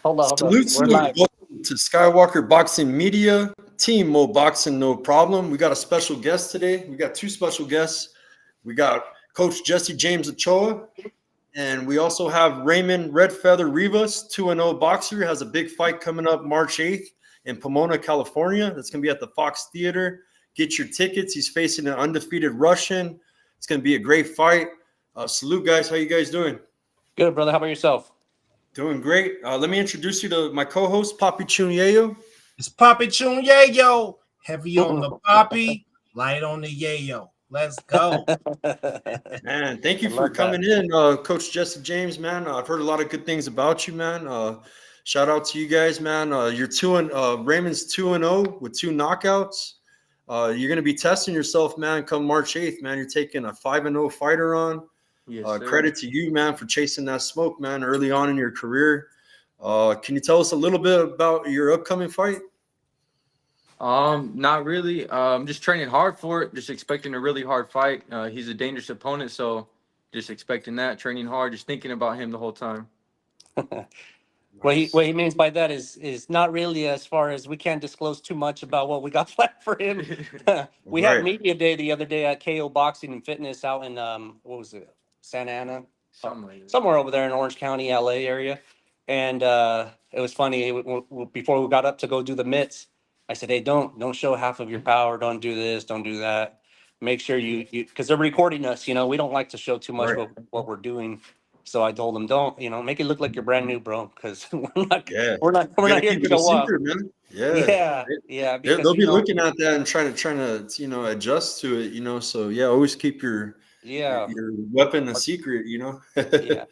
Hold on, hold on. Salute, We're salute. live. Welcome to Skywalker Boxing Media. Team Mo Boxing, no problem. We got a special guest today. We got two special guests. We got Coach Jesse James Ochoa, and we also have RAYMON REDFEATHER Rivas, 2-0 boxer. Has a big fight coming up March 8th in Pomona, California. That's going to be at the Fox Theater. Get your tickets. He's facing an undefeated Russian. It's going to be a great fight. Salute, guys. How you guys doing? Good, brother. How about yourself? Doing great. Let me introduce you to my co-host, Papi Chunyeyo. It's Papi Chunyeyo. Heavy on the Papi, light on the Yayo. Let's go. Man, thank you I for love coming in, Coach Jesse James, man. I've heard a lot of good things about you, man. Shout out to you guys, man. You're RAYMON's 2-0 with 2 knockouts. You're gonna be testing yourself, man, come March 8th, man. You're taking a 5-0 fighter on. Yes, Credit to you, man, for chasing that smoke, man, early on in your career. Can you tell us a little bit about your upcoming fight? Not really. I'm just training hard for it. Just expecting a really hard fight. He's a dangerous opponent, so just expecting that. Training hard, just thinking about him the whole time. What he means by that is not really, as far as we can't disclose too much about what we got planned for him. We had Right. media day the other day at KO Boxing and Fitness out in what was it, Santa Ana, somewhere over there in Orange County, LA area. And it was funny, before we got up to go do the mitts, I said, hey, don't show half of your power. Don't do this. Don't do that. Make sure you because they're recording us. You know, we don't like to show too much Right. what we're doing. So I told them, don't, make it look like you're brand new, bro, because we're not Yeah. we're not Gotta here keep to it a show off. secret, man. Yeah, because They'll be looking at that and trying to adjust to it, So yeah, always keep your weapon a secret, yeah.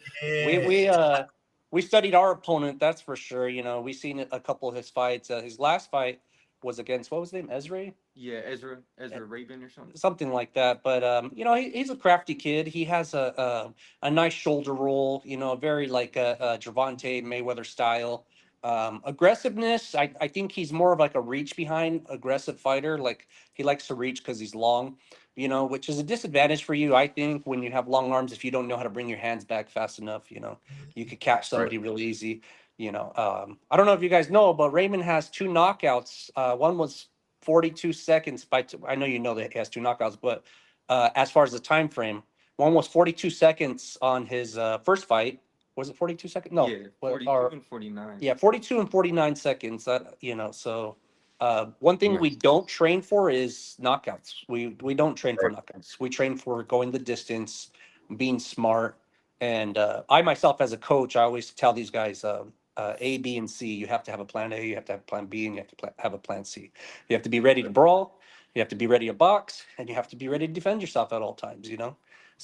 We studied our opponent, that's for sure. We seen a couple of his fights. His last fight was against, what was his name, Ezra? Yeah, Ezra Raven or Something like that. But he's a crafty kid. He has a nice shoulder roll. Very like a Gervonta Mayweather style. Aggressiveness. I think he's more of like a reach behind aggressive fighter. Like he likes to reach because he's long. Which is a disadvantage for you, I think, when you have long arms. If you don't know how to bring your hands back fast enough, you could catch somebody real easy. I don't know if you guys know, but RAYMON has 2 knockouts. One was 42 seconds I know you know that he has 2 knockouts, but as far as the time frame, one was 42 seconds on his first fight. Was it 42 seconds? No. Yeah, 42 and 49. Yeah, 42 and 49 seconds. So One thing Yeah. we don't train for is knockouts. We don't train for Right. knockouts. We train for going the distance, being smart. And I myself, as a coach, I always tell these guys, A, B, and C. You have to have a plan A, you have to have a plan B, and you have to have a plan C. You have to be ready to brawl, you have to be ready to box, and you have to be ready to defend yourself at all times. You know,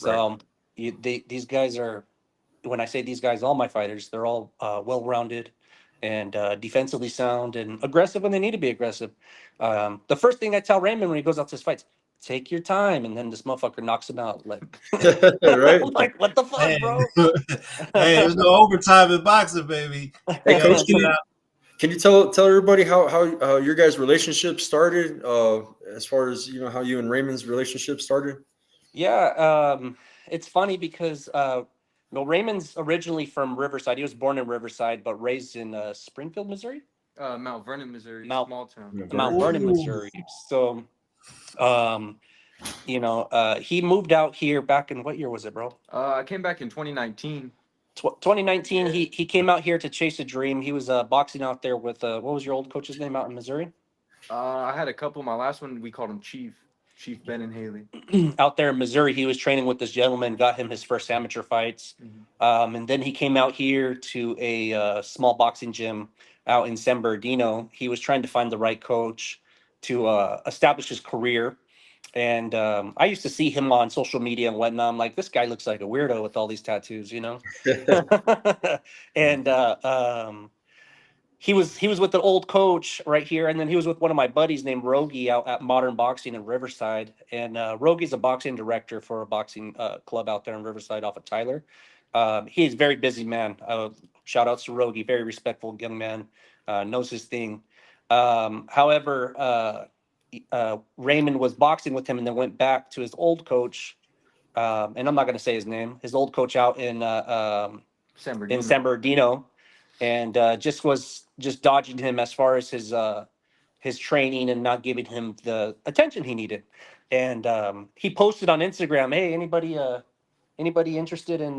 Right. so these guys are. When I say these guys, all my fighters, they're all well-rounded and defensively sound and aggressive when they need to be aggressive. The first thing I tell Raymond when he goes out to his fights, take your time, and then this motherfucker knocks him out. Like, Right. like what the fuck, Hey, bro? hey, there's no overtime in boxing, baby. Hey, You gotta coach, get out. can you tell everybody how your guys' relationship started? As far as how you and Raymond's relationship started. Yeah, it's funny because Raymond's originally from Riverside. He was born in Riverside, but raised in Springfield, Missouri. Mount Vernon, Missouri, Mount small town. Mount Vernon, Ooh. Missouri. So, um, he moved out here back in what year was it, bro? I came back in 2019. 2019. He came out here to chase a dream. He was boxing out there with what was your old coach's name out in Missouri? I had a couple. My last one, we called him Chief Ben and Haley. Out there in Missouri, he was training with this gentleman, got him his first amateur fights. And then he came out here to a small boxing gym out in San Bernardino. He was trying to find the right coach to establish his career. And I used to see him on social media and whatnot. I'm like, this guy looks like a weirdo with all these tattoos, you know? And he was with an old coach right here, and then he was with one of my buddies named Rogi out at Modern Boxing in Riverside. And Rogi's a boxing director for a boxing club out there in Riverside off of Tyler. He's a very busy man. Shout outs to Rogi, very respectful young man, knows his thing. However, Raymond was boxing with him and then went back to his old coach. And I'm not going to say his name, his old coach out in San Bernardino. San Bernardino, and just dodging him as far as his training and not giving him the attention he needed. And he posted on Instagram, "Hey, anybody interested in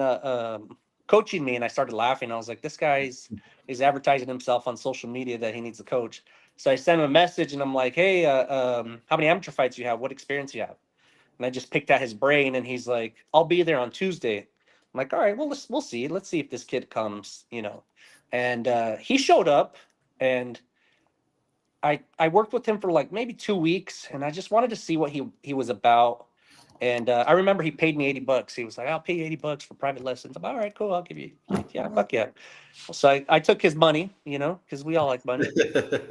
coaching me?" And I started laughing. I was like, "This guy's is advertising himself on social media that he needs a coach." So I sent him a message and I'm like, "Hey, how many amateur fights you have? What experience you have?" And I just picked at his brain, and he's like, "I'll be there on Tuesday." I'm like, "All right, well, we'll see. Let's see if this kid comes, you know." And he showed up, and I worked with him for like maybe 2 weeks, and I just wanted to see what he was about. And I remember he paid me $80. He was like, "I'll pay you $80 for private lessons." I'm like, "All right, cool. I'll give you." Yeah, fuck yeah. So I took his money, because we all like money.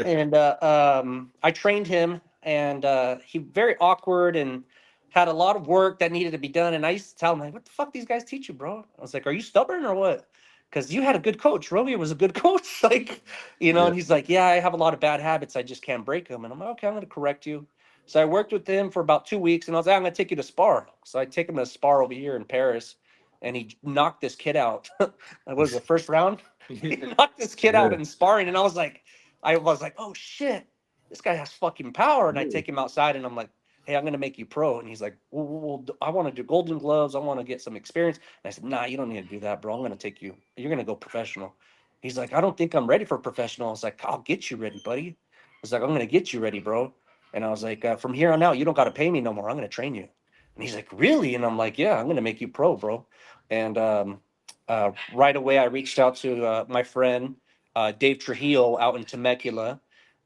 And I trained him, and he very awkward and had a lot of work that needed to be done. And I used to tell him, like, "What the fuck these guys teach you, bro?" I was like, "Are you stubborn or what? Because you had a good coach. Romeo was a good coach." Like, Yeah. and he's like, "Yeah, I have a lot of bad habits. I just can't break them." And I'm like, "Okay, I'm going to correct you." So I worked with him for about 2 weeks, and I was like, "I'm going to take you to spar." So I take him to spar over here in Paris, and he knocked this kid out. That was the first round. He knocked this kid out Yeah. in sparring, and I was like, "Oh shit, this guy has fucking power." And I take him outside, and I'm like, "Hey, I'm gonna make you pro." And he's like, "Well, I want to do golden gloves. I want to get some experience." And I said, "Nah, you don't need to do that, bro. I'm gonna take you. You're gonna go professional." He's like, "I don't think I'm ready for professional." I was like, "I'll get you ready, buddy." I was like, "I'm gonna get you ready, bro." And I was like, "From here on out, you don't got to pay me no more. I'm gonna train you." And he's like, "Really?" And I'm like, "Yeah, I'm gonna make you pro, bro." And right away, I reached out to my friend Dave Trujillo out in Temecula,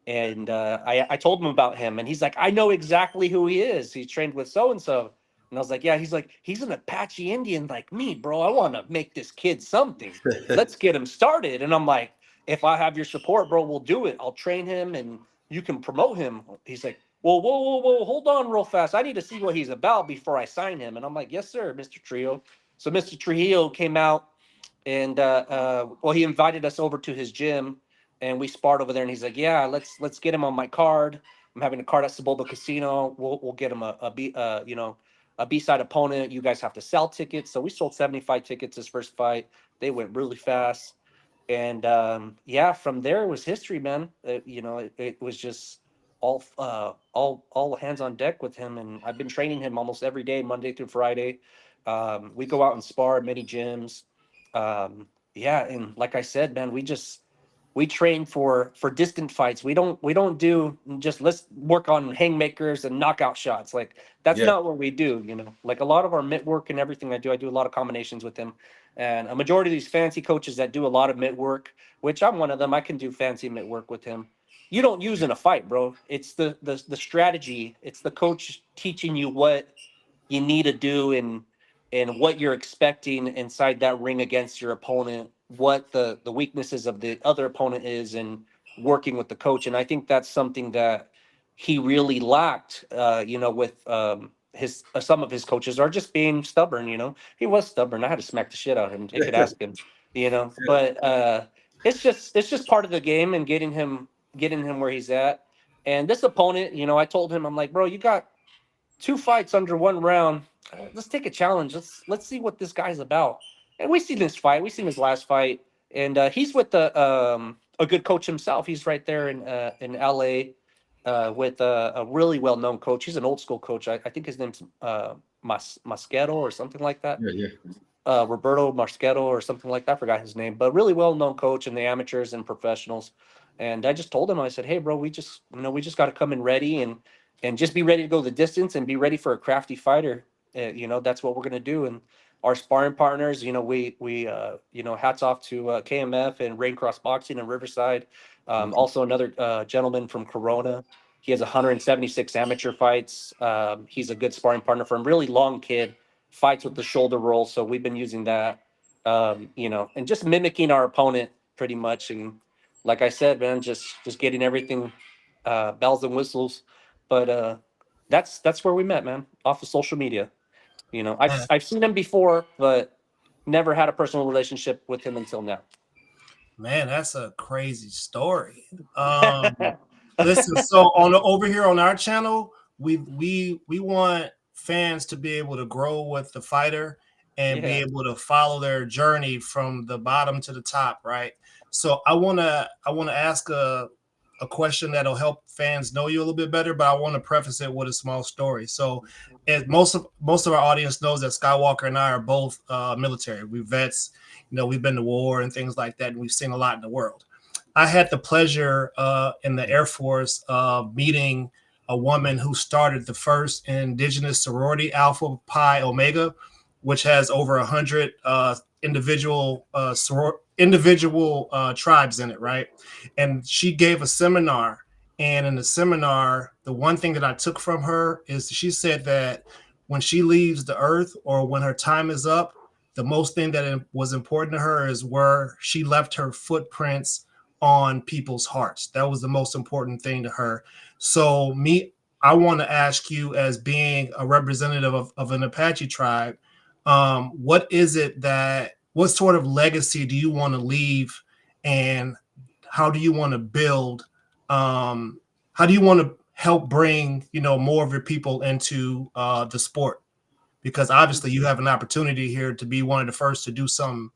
and I told him about him, and he's like, "I know exactly who he is. He's trained with so and so." And I was like, "Yeah." He's like, "He's an Apache Indian like me, bro. I want to make this kid something. Let's get him started." And I'm like, "If I have your support, bro, we'll do it. I'll train him, and you can promote him." He's like, "Well, whoa, hold on real fast. I need to see what he's about before I sign him." And I'm like, "Yes, sir, Mr. Trio." So Mr. Trujillo came out, and well, he invited us over to his gym, and we sparred over there. And he's like, "Yeah, let's get him on my card. I'm having a card at Saboba Casino. We'll get him a B-side opponent. You guys have to sell tickets." So we sold 75 tickets his first fight. They went really fast, and yeah, from there it was history, man. It was just all hands on deck with him, and I've been training him almost every day, Monday through Friday. We go out and spar at many gyms. Yeah, and like I said, man, we we train for distant fights. We don't do just let's work on haymakers and knockout shots. Like that's Yeah. not what we do. Like a lot of our mitt work and everything I do a lot of combinations with him. And a majority of these fancy coaches that do a lot of mitt work, which I'm one of them, I can do fancy mitt work with him. You don't use in a fight, bro. It's the strategy. It's the coach teaching you what you need to do and what you're expecting inside that ring against your opponent, what the weaknesses of the other opponent is, and working with the coach. And I think that's something that he really lacked, with his some of his coaches are just being stubborn. He was stubborn. I had to smack the shit out of him. You could ask him. But it's just part of the game and getting him where he's at. And this opponent, I told him, I'm like, bro, you got 2 fights under 1 round. Let's take a challenge. Let's see what this guy's about. And we seen this fight. We seen his last fight, and he's with a good coach himself. He's right there in LA with a really well known coach. He's an old school coach. I think his name's Maschetto or something like that. Yeah. Roberto Maschetto or something like that. I forgot his name, but really well known coach in the amateurs and professionals. And I just told him, I said, hey, bro, we just got to come in ready and just be ready to go the distance and be ready for a crafty fighter. That's what we're going to do. And our sparring partners, we hats off to KMF and Rain Cross Boxing and Riverside. Also another gentleman from Corona. He has 176 amateur fights. He's a good sparring partner for him. Really long kid, fights with the shoulder roll. So we've been using that, and just mimicking our opponent pretty much. And like I said, man, just getting everything bells and whistles. But that's where we met, man, off of social media. I've seen him before, but never had a personal relationship with him until now. Man, that's a crazy story. Listen, so over here on our channel, we want fans to be able to grow with the fighter and be able to follow their journey from the bottom to the top, right? So I wanna ask a question that'll help fans know you a little bit better, but I want to preface it with a small story. So, most of our audience knows that Skywalker and I are both military. We're vets. We've been to war and things like that, and we've seen a lot in the world. I had the pleasure in the Air Force of meeting a woman who started the first indigenous sorority, Alpha Pi Omega, which has over 100 individual tribes in it, right? And she gave a seminar, and in the seminar, the one thing that I took from her is she said that when she leaves the earth or when her time is up, the most thing that was important to her is where she left her footprints on people's hearts. That was the most important thing to her. So I want to ask you, as being a representative of an Apache tribe, what sort of legacy do you want to leave, and how do you want to build? How do you want to help bring more of your people into the sport? Because obviously you have an opportunity here to be one of the first to do some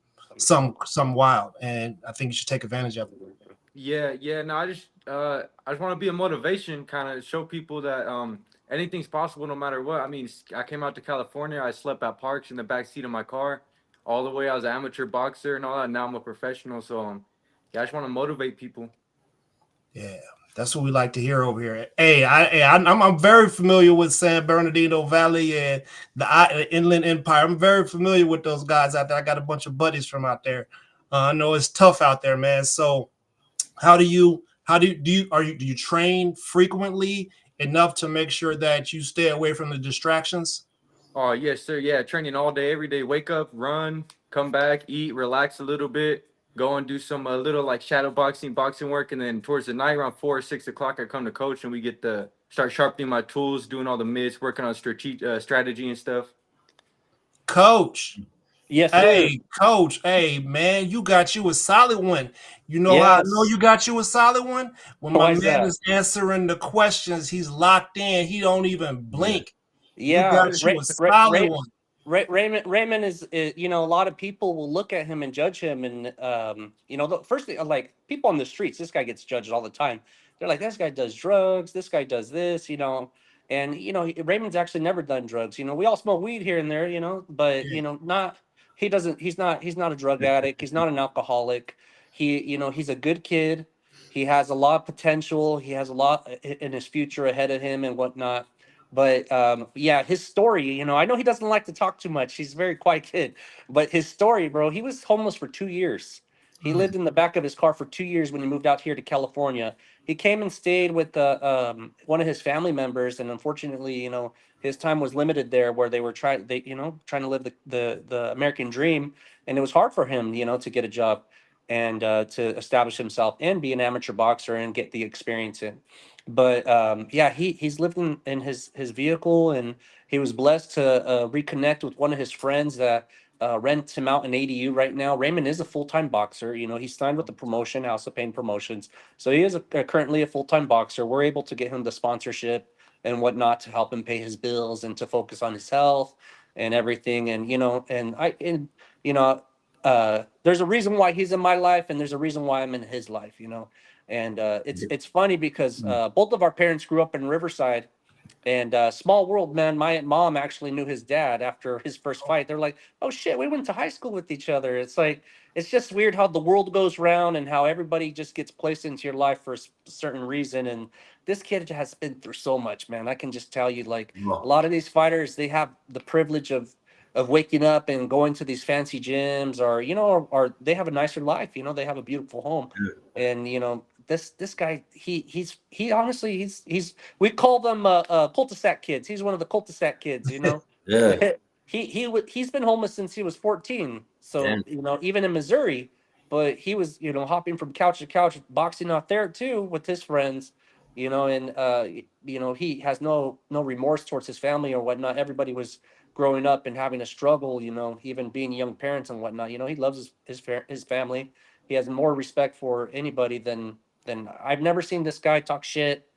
wild, and I think you should take advantage of it. Yeah. No, I just want to be a motivation, kind of show people that anything's possible no matter what. I mean, I came out to California. I slept at parks in the back seat of my car all the way. I was an amateur boxer and all that. Now I'm a professional. So I just want to motivate people. Yeah, that's what we like to hear over here. Hey, I'm very familiar with San Bernardino Valley and the Inland Empire. I'm very familiar with those guys out there. I got a bunch of buddies from out there. I know it's tough out there, man. So, do you train frequently enough to make sure that you stay away from the distractions? Oh, yes, sir. Yeah, training all day, every day. Wake up, run, come back, eat, relax a little bit. Go and do some little like shadow boxing work, and then towards the night around 4 or 6 o'clock, I come to coach, and we get to start sharpening my tools, doing all the mitts, working on strategy and stuff. Coach, Yes, sir. hey, coach, hey, man, you got you a solid one. You know how I know you got you a solid one? When my man is answering the questions, he's locked in. He don't even blink. Yeah, you got you a solid one. Raymond is, a lot of people will look at him and judge him. And, the first thing, like people on the streets, this guy gets judged all the time. They're like, this guy does drugs. This guy does this, and, Raymond's actually never done drugs. We all smoke weed here and there, but, he's not a drug addict. He's not an alcoholic. he's a good kid. He has a lot of potential. He has a lot in his future ahead of him and whatnot. But yeah, his story, I know he doesn't like to talk too much. He's a very quiet kid. But his story, bro, he was homeless for 2 years. He lived in the back of his car for 2 years when he moved out here to California. He came and stayed with one of his family members, and unfortunately, his time was limited there, where they were trying to live the American dream, and it was hard for him, to get a job and to establish himself and be an amateur boxer and get the experience in. But yeah, he's lived in his vehicle, and he was blessed to reconnect with one of his friends that rents him out in ADU right now. Raymond is a full-time boxer. He's signed with the promotion, House of Pain Promotions. So he is currently a full-time boxer. We're able to get him the sponsorship and whatnot to help him pay his bills and to focus on his health and everything. And, you know, there's a reason why he's in my life, and there's a reason why I'm in his life, And it's funny because both of our parents grew up in Riverside. And small world, man. My mom actually knew his dad after his first fight. They're like, "Oh shit, we went to high school with each other." It's like it's just weird how the world goes round and how everybody just gets placed into your life for a certain reason. And this kid has been through so much, man. I can just tell you, like a lot of these fighters, they have the privilege of waking up and going to these fancy gyms, or they have a nicer life. They have a beautiful home, and this guy, he honestly, he's we call them cul-de-sac kids. He's one of the cul-de-sac kids. Yeah. He's been homeless since he was 14. So even in Missouri, but he was hopping from couch to couch, boxing out there too with his friends. And he has no remorse towards his family or whatnot. Everybody was growing up and having a struggle. Even being young parents and whatnot. He loves his family. He has more respect for anybody than I've never seen this guy talk shit.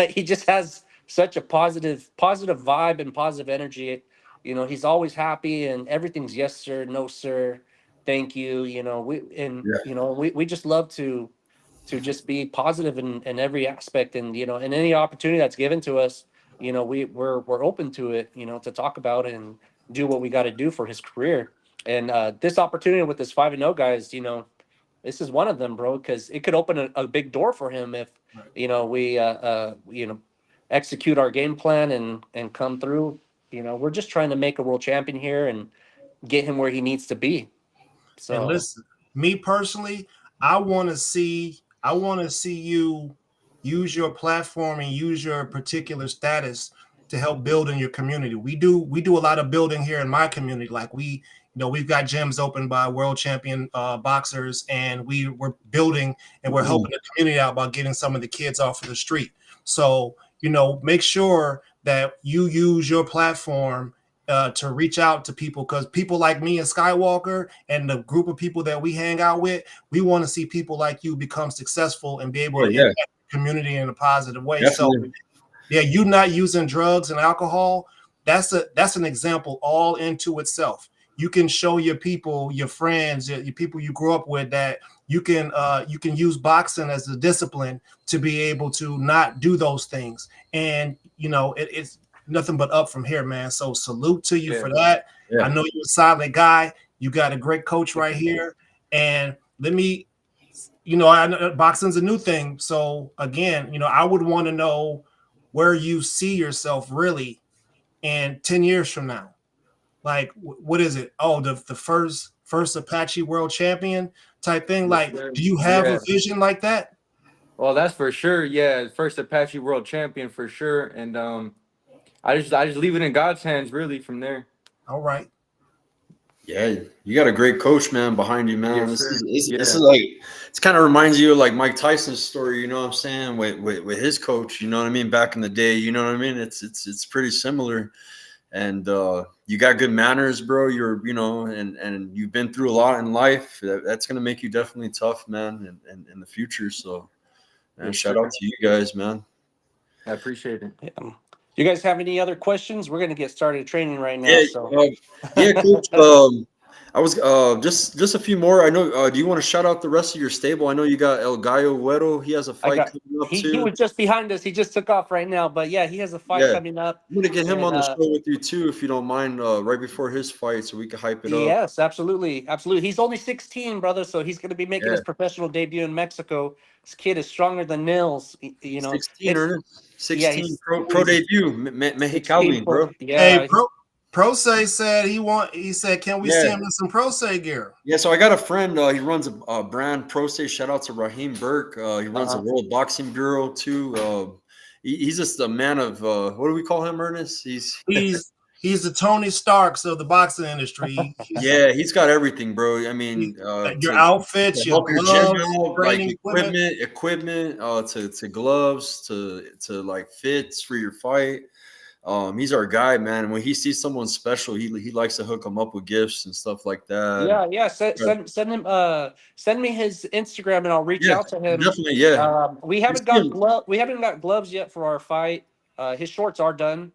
He just has such a positive vibe and positive energy. He's always happy and everything's yes sir, no sir, thank you. We just love to just be positive in every aspect, and in any opportunity that's given to us, we're open to it, to talk about it and do what we got to do for his career. And this opportunity with this 5-0 guys, this is one of them, bro, because it could open a big door for him if we execute our game plan and come through. We're just trying to make a world champion here and get him where he needs to be. So and listen, me personally, I want to see you use your platform and use your particular status to help build in your community. We do a lot of building here in my community. Like we've got gyms open by world champion boxers, and we're building and we're helping the community out by getting some of the kids off of the street. So, make sure that you use your platform to reach out to people, because people like me and Skywalker and the group of people that we hang out with, we want to see people like you become successful and be able to impact the community in a positive way. Definitely. So yeah, you not using drugs and alcohol, that's an example all into itself. You can show your people, your friends, your people you grew up with, that you can use boxing as a discipline to be able to not do those things. And it's nothing but up from here, man. So salute to you for that. I know you're a solid guy. You got a great coach right here. And let me, I know boxing's a new thing. So again, I would want to know where you see yourself really in 10 years from now. Like, what is it? Oh, the first Apache world champion type thing. Like, do you have a vision like that? Well, that's for sure. Yeah, first Apache world champion for sure. And I just leave it in God's hands, really, from there. All right. Yeah, you got a great coach, man, behind you, man. Yes, This is like, it kind of reminds you of like Mike Tyson's story, you know what I'm saying, with his coach, you know what I mean, back in the day, you know what I mean? It's pretty similar. And you got good manners, bro. You're, and you've been through a lot in life. That's gonna make you definitely tough, man, in the future. So, man, shout out to you guys, man. I appreciate it. Yeah. You guys have any other questions? We're gonna get started training right now. Yeah, So yeah, Coach. I was just a few more. I know. Do you want to shout out the rest of your stable? I know you got El Gallo Güero. He has a I fight got coming up he too. was just behind us. He just took off right now, but yeah, he has a fight Yeah, coming up. I'm gonna get him And on the show with you too, if you don't mind, right before his fight, so we can hype it up. yes, absolutely, absolutely. He's only 16, brother, so he's going to be making Yeah, his professional debut in Mexico. This kid is stronger than nails. You know, 16 it's or yeah, 16 he's pro he's debut, 16 Mexicali, pro. bro. Hey, Yeah, Pro Say said he said, can we see Yeah, him in some Pro Say gear? yeah. So I got a friend. He runs a brand Pro Say. Shout out to Raheem Burke. He runs the uh-huh. World Boxing Bureau too. He's just a man of what do we call him, Ernest? He's He's the Tony Starks of the boxing industry. yeah, he's got everything, bro. I mean, Your to outfits, your help your gym gloves, out, like training equipment. equipment, to gloves, to like fits for your fight. He's our guy, man. When he sees someone special, he likes to hook them up with gifts and stuff like that. Yeah, yeah. But Send him. Send me his Instagram, and I'll reach yeah, out to him. definitely, yeah. We You haven't see got him. we haven't got gloves yet for our fight. His shorts are done,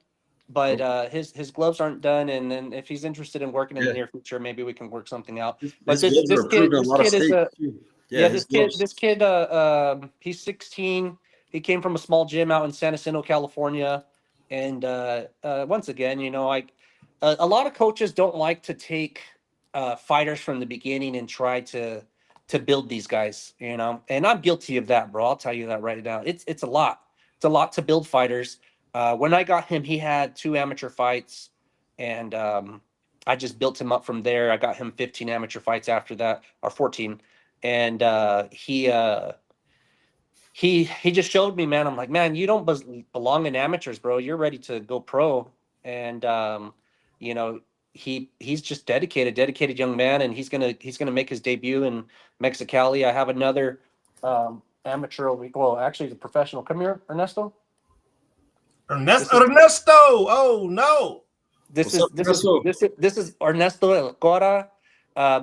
but Okay. his gloves aren't done. And then if he's interested in working in the Yeah, near future, maybe we can work something out. But his gloves are approved in a this lot of kid is states a too. Yeah, yeah. his gloves. This kid. He's 16. He came from a small gym out in San Jacinto, California. And once again, you know, like a lot of coaches don't like to take fighters from the beginning and try to build these guys, you know. And I'm guilty of that, bro. I'll tell you that right now. It's a lot. It's a lot to build fighters. When I got him, he had 2 amateur fights, and I just built him up from there. I got him 15 amateur fights after that, or 14, and he just showed me, man. I'm like, man, you don't belong in amateurs, bro. You're ready to go pro. And you know, he's just dedicated young man, and he's gonna make his debut in Mexicali. I have another amateur. Well, actually, the professional. Come here, Ernesto. This is Ernesto. Oh no. this What's up, is this is Russell? this is Ernesto Elcora.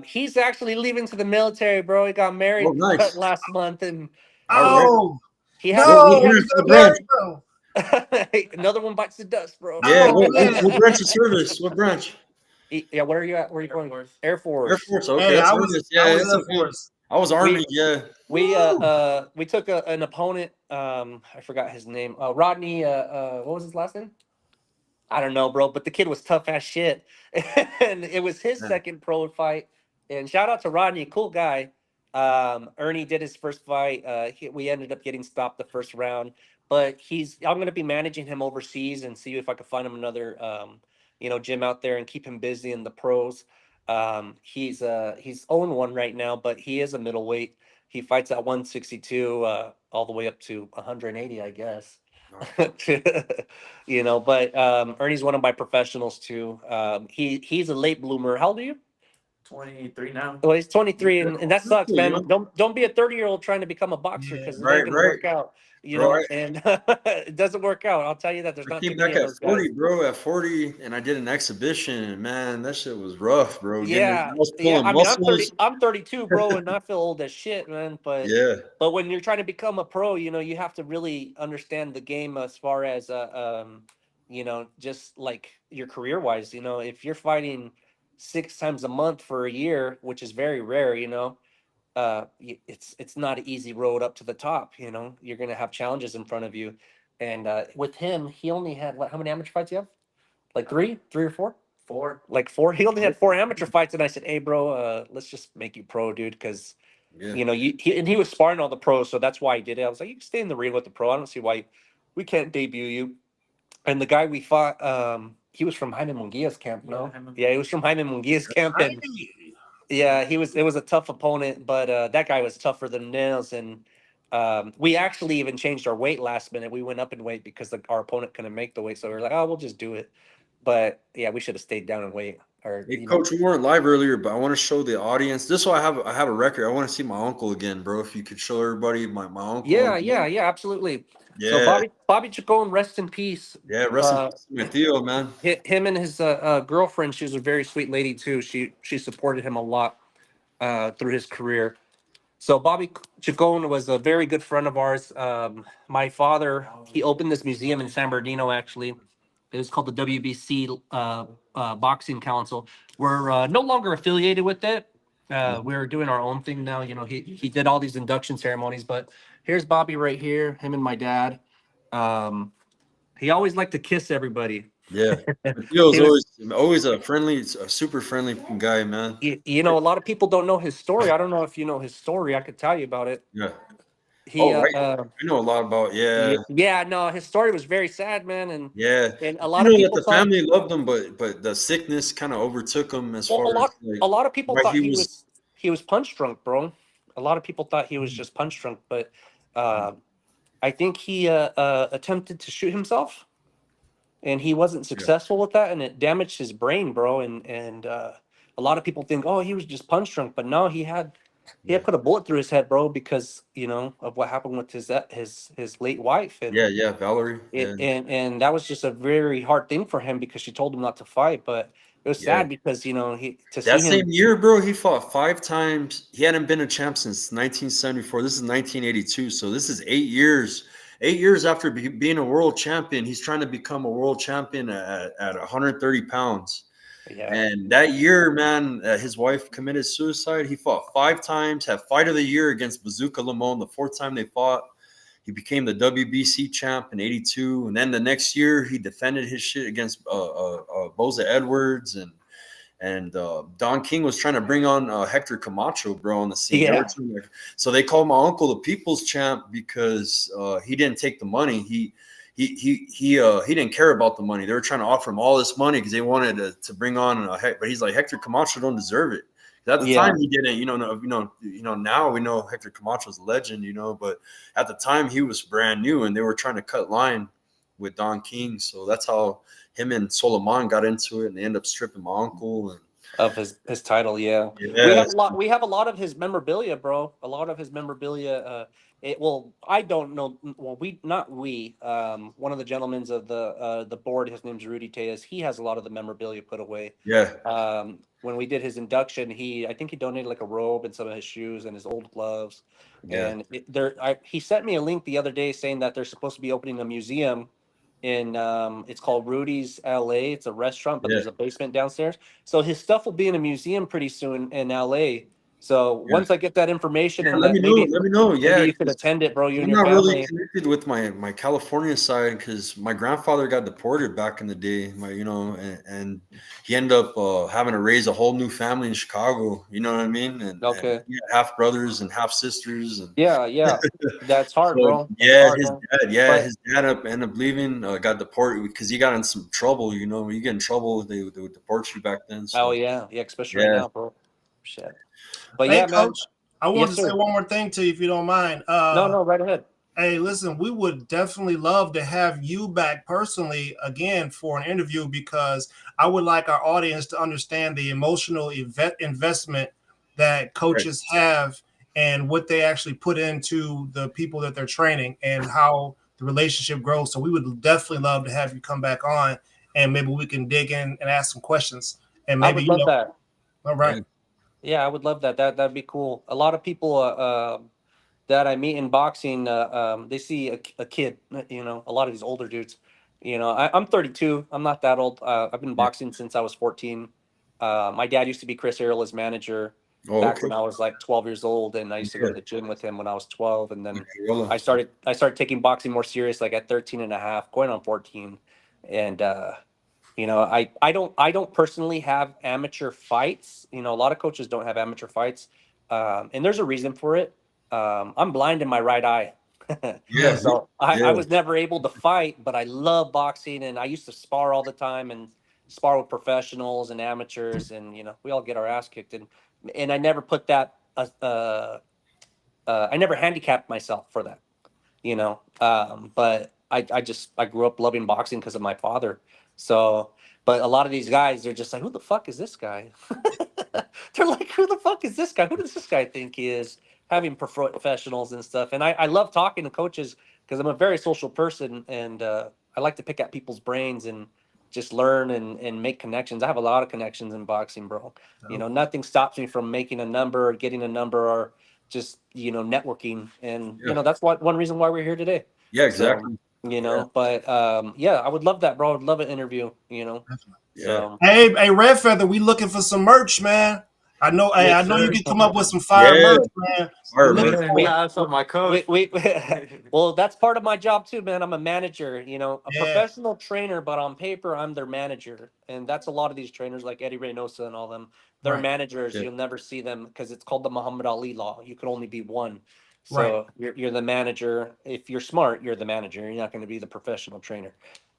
He's actually leaving to the military, bro. He got Oh, married nice. last month, and All right. Oh he had no. What He's branch? gonna What branch? marry though. another one bites the dust, bro. Yeah. Oh What man. branch of service? What branch? Yeah, where are you at? Where are you going? Air Air Force. Force. Okay, Hey, that's I Ernest. was Yeah, that's Air okay. Force. I was Army. We Yeah. Woo! we took an opponent. I forgot his name. Rodney. What was his last name? I don't know, bro. But the kid was tough as shit, and it was his Yeah. second pro fight. And shout out to Rodney, cool guy. Ernie did his first fight. We ended up getting stopped the first round, but I'm going to be managing him overseas and see if I can find him another, gym out there and keep him busy in the pros. He's 0-1 right now, but he is a middleweight. He fights at 162, all the way up to 180, I guess. But Ernie's one of my professionals too. He's a late bloomer. How old are you? 23 now. Well, he's 23, and that You're sucks, still man. young. Don't be a 30-year-old trying to become a boxer, Yeah. because it ain't Right, gonna right, work out. right. And it doesn't work out. I'll tell you that. There's I not too came many back of at those 40, guys. bro. At 40, and I did an exhibition, and man, that shit was rough, bro. I Yeah, was yeah. pulling I mean, I'm 30. muscles. I'm 32, bro, and I feel old as shit, man. Yeah, But when you're trying to become a pro, you have to really understand the game as far as just like your career wise. If you're fighting 6 times a month for a year, which is very rare, it's not an easy road up to the top. You're gonna have challenges in front of you. And with him, he only had how many amateur fights you have? Like three or four? Four. Like four. He only had 4 amateur fights, and I said, "Hey, bro, let's just make you pro, dude, because yeah. he was sparring all the pros, so that's why he did it." I was like, "You can stay in the ring with the pro. I don't see why we can't debut you." And the guy we fought, he was from Jaime Munguia's camp, no? Yeah, he was from Jaime Munguia's camp, and yeah, it was a tough opponent, but that guy was tougher than nails. And we actually even changed our weight last minute. We went up in weight because our opponent couldn't make the weight, so we were like, "Oh, we'll just do it." But yeah, we should have stayed down in weight, or Hey, Coach, we weren't live earlier, but I want to show the audience. This one, I have a record. I want to see my uncle again, bro. If you could show everybody my uncle. Yeah, absolutely. So Yeah, Bobby Chacon, rest in peace. yeah. Rest in Uh, peace, to my Theo, man. him and his girlfriend. She was a very sweet lady too. She supported him a lot through his career. So Bobby Chacon was a very good friend of ours. My father, he opened this museum in San Bernardino, actually. It was called the WBC Boxing Council. We're no longer affiliated with it. We're doing our own thing now. You know, he did all these induction ceremonies, but here's Bobby right here, him and my dad. He always liked to kiss everybody. Yeah. Theo's He was, always a super friendly guy, man. you know, a lot of people don't know his story. I don't know if you know his story. I could tell you about it. Yeah. He, Oh, right. I know a lot about, yeah, no, his story was very sad, man, and yeah. a You lot of know that people the thought, family loved him, but the sickness kind of overtook him as well, far as like a lot of people why thought he was. he was punch drunk, bro. A lot of people thought he was just punch drunk, but I think he attempted to shoot himself, and he wasn't Yeah. successful with that, and it damaged his brain, bro. And a lot of people think, oh, he was just punch drunk, but no, he had put a bullet through his head, bro, because you know of what happened with his late wife, and Yeah, Valerie. Yeah. and that was just a very hard thing for him because she told him not to fight, but it was Yeah. sad because you know he to see That him. same year, bro, he fought 5 times. He hadn't been a champ since 1974. This is 1982, so this is 8 years. 8 years after being a world champion, he's trying to become a world champion at 130 pounds. Yeah, And that year, man, his wife committed suicide. He fought 5 times, had fight of the year against Bazooka Limon. The fourth time they fought, he became the WBC champ in '82. And then the next year, he defended his shit against Boza Edwards. And Don King was trying to bring on Hector Camacho, bro, on the scene. Yeah. So they called my uncle the People's Champ because he didn't take the money. He didn't care about the money. They were trying to offer him all this money because they wanted to bring on but he's like, Hector Camacho don't deserve it. At the time he didn't. Now we know Hector Camacho's a legend, but at the time he was brand new and they were trying to cut line with Don King. So that's how him and Solomon got into it, and they end up stripping my uncle and of his title. Yeah. We have a lot of his memorabilia, bro. A lot of his memorabilia. I don't know. Well, one of the gentlemen of the board, his name's Rudy Tejas. He has a lot of the memorabilia put away. Yeah. When we did his induction, I think he donated like a robe and some of his shoes and his old gloves. Yeah. And he sent me a link the other day saying that they're supposed to be opening a museum in it's called Rudy's LA. It's a restaurant, but there's a basement downstairs. So his stuff will be in a museum pretty soon in LA. So once I get that information and let me know. Yeah, maybe you could attend it, bro. You and I'm your not family. really connected with my California side because my grandfather got deported back in the day. And he ended up having to raise a whole new family in Chicago. You know what I mean? And he had half brothers and half sisters. And Yeah, that's hard, bro. His dad ended up leaving, got deported because he got in some trouble. You get in trouble, they would deport you back then. So. Oh yeah, especially right now, bro. Shit. But hey, yeah, man. Coach, I want to say one more thing to you, if you don't mind. No, right ahead. Hey, listen, we would definitely love to have you back personally again for an interview because I would like our audience to understand the emotional investment that coaches have and what they actually put into the people that they're training and how the relationship grows. So we would definitely love to have you come back on and maybe we can dig in and ask some questions. And maybe I would love that. All right. Yeah, I would love that. That'd be cool. A lot of people that I meet in boxing, they see a kid. A lot of these older dudes. I'm 32. I'm not that old. I've been boxing since I was 14. My dad used to be Chris Ariela's manager back when I was like 12 years old, and I used to go to the gym with him when I was 12. And then I started taking boxing more serious, like at 13 and a half, going on 14. And I don't personally have amateur fights. A lot of coaches don't have amateur fights, and there's a reason for it. I'm blind in my right eye. So I was never able to fight, but I love boxing, and I used to spar all the time and spar with professionals and amateurs, and we all get our ass kicked, and I never put that. I never handicapped myself for that, but I grew up loving boxing because of my father. So, but a lot of these guys, they're just like, who the fuck is this guy? They're like, who the fuck is this guy? Who does this guy think he is? Having professionals and stuff. And I love talking to coaches because I'm a very social person, and I like to pick at people's brains and just learn and make connections. I have a lot of connections in boxing, bro. Nothing stops me from making a number or getting a number or just, networking. And, that's one reason why we're here today. Yeah, exactly. you know. But yeah, I would love that, bro. I would love an interview, you know. Yeah. So Hey, Red Feather, we looking for some merch, man. I know, hey, I yes, know you sir. can come up with some fire Yeah. merch, man. Fire We're looking merch. for it. Yeah, that's what my coach. Well, that's part of my job too, man. I'm a manager, you know, a Yeah, professional trainer, but on paper, I'm their manager. And that's a lot of these trainers like Eddie Reynosa and all them. They're right, managers. Yeah. You'll never see them because it's called the Muhammad Ali law. You could only be one. right. So you're the manager. If you're smart, you're the manager. You're not going to be the professional trainer.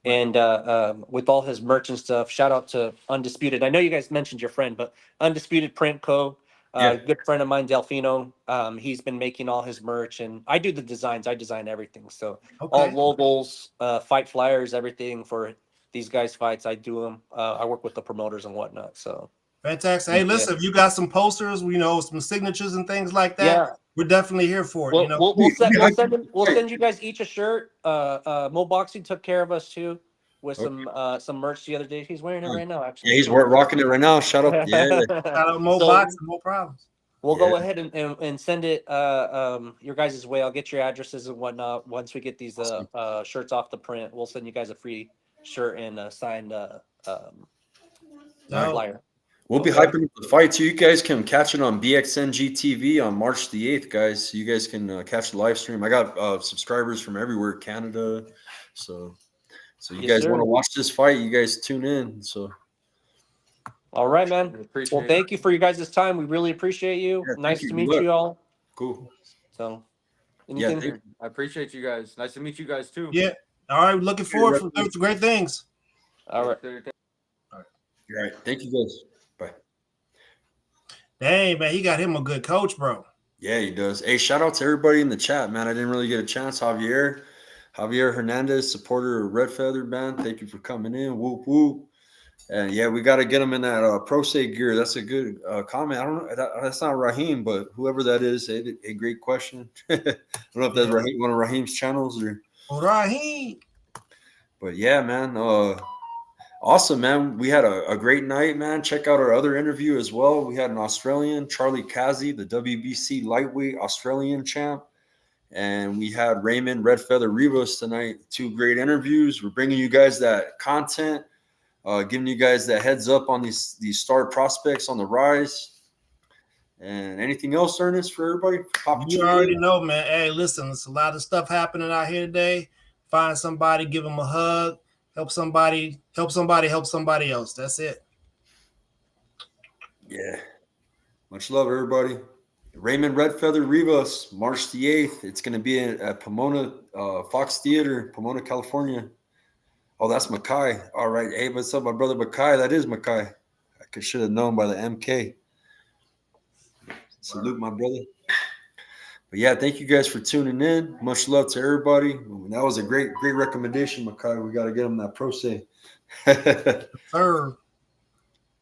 Right. And with all his merch and stuff, shout out to Undisputed. I know you guys mentioned your friend, but Undisputed Print Co. Yeah. Good friend of mine, Delfino. He's been making all his merch, and I do the designs. I design everything. So all Okay. logos, fight flyers, everything for these guys' fights. I do them. I work with the promoters and whatnot. So Fantastic. Hey, listen, if you got some posters, you know, some signatures and things like that, yeah, we're definitely here for it. You know, we'll send you guys each a shirt. Mo Boxing took care of us too with some merch the other day. He's wearing it right now, actually. Yeah, he's rocking it right now. Shout out. Yeah. shout out Mo So Boxing, no problems. we'll Yeah. go ahead and send it your guys' way. I'll get your addresses and whatnot. Once we get these Awesome. shirts off the print, we'll send you guys a free shirt and a signed No, flyer. We'll be Okay. hyping up the fight too. You guys can catch it on BXNG TV on March the 8th, guys. So you guys can catch the live stream. I got subscribers from everywhere, Canada. So you Yes, guys sir. want to watch this fight, you guys tune in. So All right, man. Appreciate Well, it. thank you for you guys' time. We really appreciate you. Yeah, thank Nice you. to Good meet luck. you all. Cool. So Yeah, anything? thank I appreciate you guys. Nice to meet you guys too. yeah. All right, looking forward to great things. All right. All right. Thank you guys. Bye. Dang, man, he got him a good coach, bro. Yeah, he does. Hey, shout out to everybody in the chat, man. I didn't really get a chance. Javier Hernandez, supporter of Red Feather Band. Thank you for coming in. Whoop whoop. And yeah, we got to get him in that Pro Se gear. That's a good comment. I don't know. That's not Raheem, but whoever that is, a great question. I don't know if that's Raheem, one of Raheem's channels or. Raheem. But yeah, man. Awesome, man. We had a great night, man. Check out our other interview as well. We had an Australian, Charlie Kazi, the WBC lightweight Australian champ. And we had Raymon Redfeather Rivas tonight. 2 great interviews. We're bringing you guys that content, giving you guys that heads up on these star prospects on the rise. And anything else, Ernest, for everybody? You already know, man. Hey, listen, there's a lot of stuff happening out here today. Find somebody, give them a hug. Help somebody else. That's it. Yeah. Much love, everybody. Raymon Redfeather Rivas, March the 8th. It's going to be at Pomona Fox Theater, Pomona, California. Oh, that's Makai. All right. Hey, what's up, my brother Makai? That is Makai. I should have known by the MK. Salute, my brother. But yeah, thank you guys for tuning in. Much love to everybody. That was a great recommendation, Makai. We got to get him that Pro Se. Sir.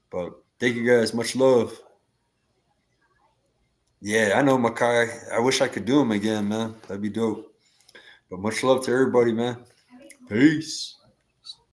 But thank you guys. Much love. Yeah, I know Makai. I wish I could do him again, man. That'd be dope. But much love to everybody, man. Peace.